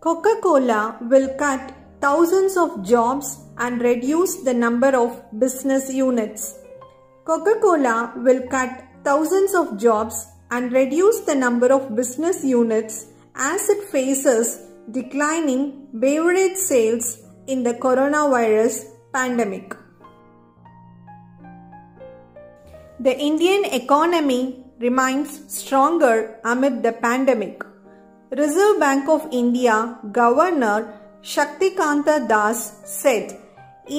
Coca-Cola will cut thousands of jobs and reduce the number of business units. Coca-Cola will cut thousands of jobs and reduce the number of business units as it faces declining beverage sales in the coronavirus pandemic. The Indian economy remains stronger amid the pandemic. Reserve Bank of India Governor Shaktikanta Das said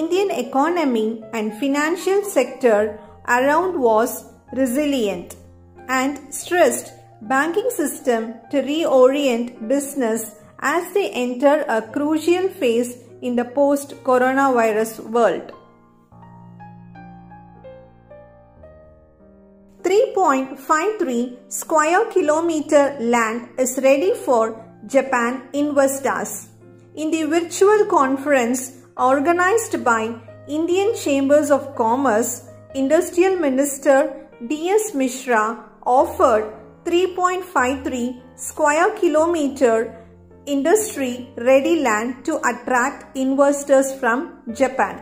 Indian economy and financial sector around was resilient and stressed banking system to reorient business as they enter a crucial phase in the post-coronavirus world. 3.53 square kilometer land is ready for Japan investors. In the virtual conference organized by Indian Chambers of Commerce, Industrial Minister D.S. Mishra offered 3.53 square kilometer industry ready land to attract investors from Japan.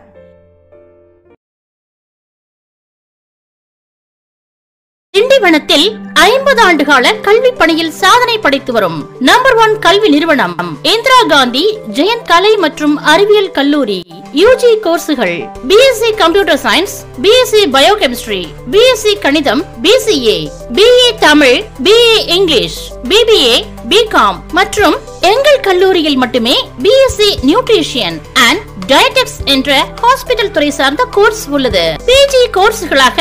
திண்டிவனத்தில் 50 ஆண்டுகால கல்வி பணியில் சாதனை படைத்து வரும் number 1 கல்வி நிறுவனம் இந்திரா காந்தி ஜெயந்த் கலை மற்றும் அறிவியல் கல்லூரி. UG கோர்சுகள் BSc computer science, BSc biochemistry, BSc கணிதம், BCA, BA Tamil, BA English, BBA, BCom மற்றும் எங்கள் கல்லூரியில் மட்டுமே BSc நியூட்ரிஷன் அண்ட் டயட்டெக்ஸ் என்ற ஹாஸ்பிட்டல் துறை சார்ந்த கோர்ஸ் உள்ளது. PG கோர்ஸ்களாக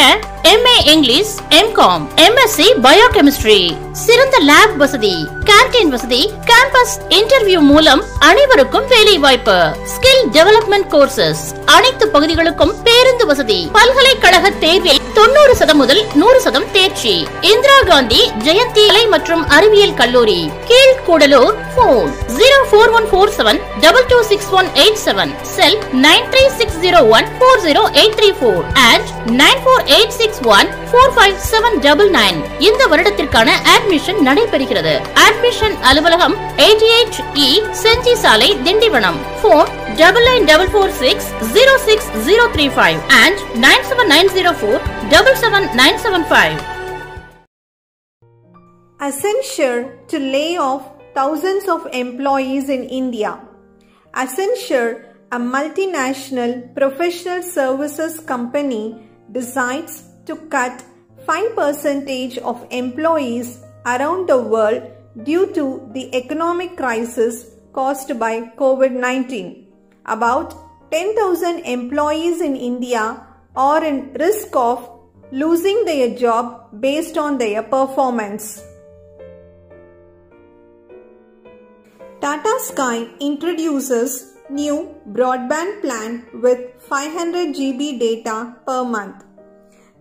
MA English, MCom, MSc biochemistry, சிறந்த லேப் வசதி, கேண்டீன் வசதி, கேம்பஸ் இன்டர்வியூ மூலம் அனைவருக்கும் வேலை வாய்ப்பு, ஸ்கில் டெவலப்மெண்ட் கோர்சஸ், அனைத்து பகுதிகளுக்கும் பேருந்து வசதி, பல்கலைக்கழக தேர்வில் 90% முதல் 100% தேர்ச்சி. இந்திரா காந்தி ஜெயந்தி கலை மற்றும் அறிவியல் கல்லூரி, கீழ்கூடலூர். Phone 04147226187, sell 9360140834 and 9486145799. இந்த வருடத்திற்கான அட்மிஷன் நடைபெறுகிறது. அட்மிஷன் அலுவலகம் 88E செஞ்சி சாலை, Tindivanam. Phone 9944606035 and 97904779775. Accenture to lay off thousands of employees in India. Accenture, a multinational professional services company, decides to cut 5% of employees around the world due to the economic crisis caused by COVID-19. About 10,000 employees in India are in risk of losing their job based on their performance. Tata Sky introduces new broadband plan with 500 GB data per month.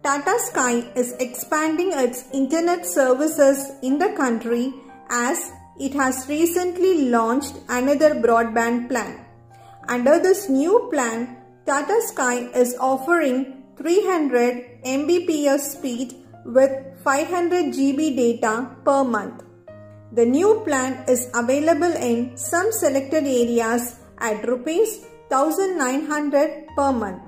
Tata Sky is expanding its internet services in the country as it has recently launched another broadband plan. Under this new plan, Tata Sky is offering 300 Mbps speed with 500 GB data per month. The new plan is available in some selected areas at Rs 1900 per month.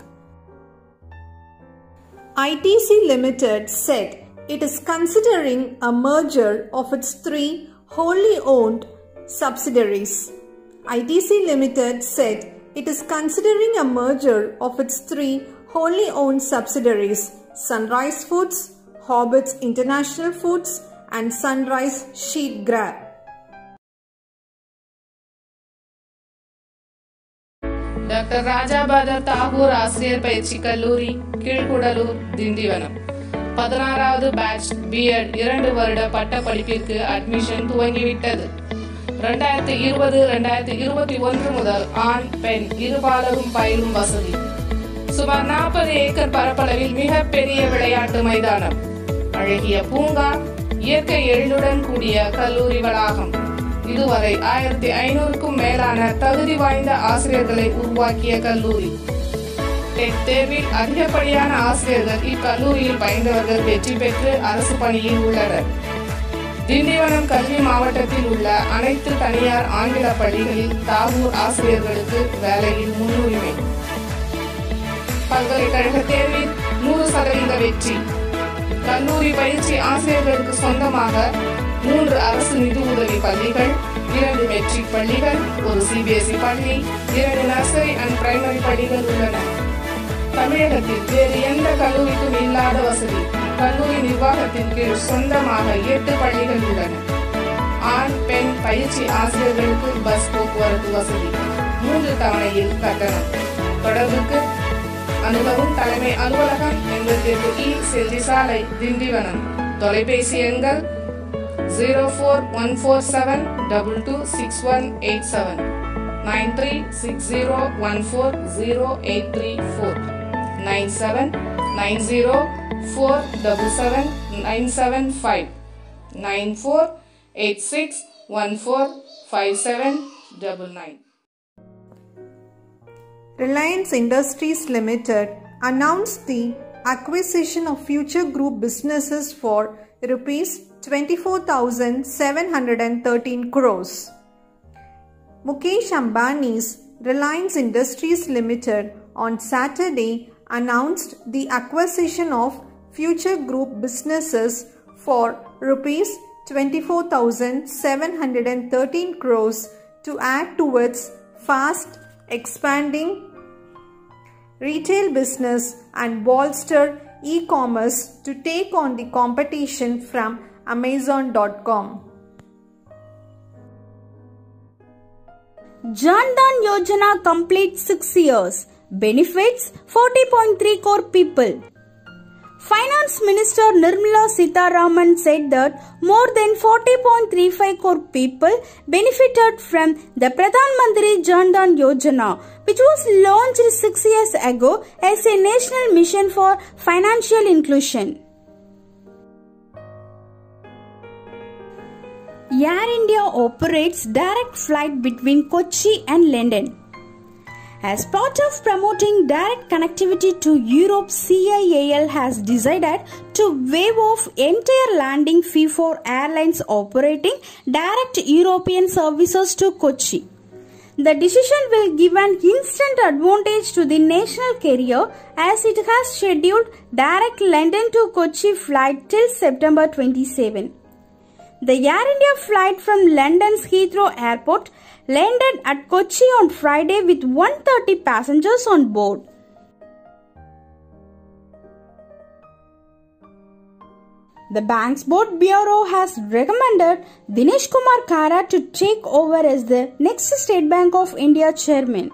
ITC Limited said it is considering a merger of its 3 wholly owned subsidiaries. ITC Limited said it is considering a merger of its 3 wholly owned subsidiaries, Sunrise Foods, Hobbits International Foods and Sunrise Sheet Grab. Doctor Rajapathar Thakur ஆசிரியர் பயிற்சி கல்லூரி, கீழ்குடலூர், Tindivanam. 16வது batch B.Ed 2 வருட பட்ட படிப்பிற்கு admission துவங்கிவிட்டது. 2020-2021 முதல் ஆண், பெண் இருபாலரும் பயிலும் வசதி. சுமார் 40 ஏக்கர் பரப்பளவில் மிகப்பெரிய விளையாட்டு மைதானம், அழகிய பூங்கா, இயற்கை எழிலுடன் கூடிய கல்லூரி வளாகம். இதுவரை 1500க்கும் மேலான தகுதி வாய்ந்த ஆசிரியர்களை உருவாக்கிய கல்லூரி. டெட் தேர்வில் அதிகப்படியான ஆசிரியர்கள் இக்கல்லூரியில் பயின்றவர்கள் வெற்றி பெற்று அரசு பணியில் உள்ளனர். திண்டிவனம் கல்வி மாவட்டத்தில் உள்ள அனைத்து தனியார் ஆங்கில பள்ளிகளில் தாகூர் ஆசிரியர்களுக்கு வேலையில் முன்னுரிமை. பல்கலைக்கழக தேர்வில் 100% வெற்றி. கல்லூரி பயிற்சி ஆசிரியர்களுக்கு சொந்தமாக 3 அரசு நிதி உதவி பள்ளிகள், 2 மெட்ரிக் பள்ளிகள், 1 CBSE பள்ளி, 2 நர்சரி அண்ட் பிரைமரி பள்ளிகள் உள்ளன. தமிழகத்தில் வேறு எந்த கல்லூரிக்கும் இல்லாத வசதி. கல்லூரி நிர்வாகத்தின் கீழ் சொந்தமாக 8 பள்ளிகள் உள்ளன. ஆண் பெண் பயிற்சி ஆசிரியர்களுக்கு பஸ் போக்குவரத்து வசதி. 3 தவணையில் கட்டணம். தொடர்புக்கு அனுபவம் தலைமை அலுவலகம் 88E செல்வி சாலை திண்டிவனம். தொலைபேசி எண்கள் 04147226187 9360140834 9790477975 9486145799. Reliance Industries Limited announced the acquisition of Future Group businesses for Rs 24,713 crores. Mukesh Ambani's Reliance Industries Limited on Saturday announced the acquisition of Future Group businesses for Rs 24,713 crores to add to its fast expanding retail business and bolster e-commerce to take on the competition from Amazon.com. Jan Dhan Yojana completes 6 years. Benefits 40.3 crore people. Finance Minister Nirmala Sitharaman said that more than 40.35 crore people benefited from the Pradhan Mantri Jan Dhan Yojana, which was launched 6 years ago as a national mission for financial inclusion. Air India operates direct flight between Kochi and London. As part of promoting direct connectivity to Europe, CIAL has decided to waive off entire landing fee for airlines operating direct European services to Kochi. The decision will give an instant advantage to the national carrier as it has scheduled direct London to Kochi flight till September 27. The Air India flight from London's Heathrow Airport landed at Kochi on Friday with 130 passengers on board. The Banks Board Bureau has recommended Dinesh Kumar Kara to take over as the next State Bank of India chairman.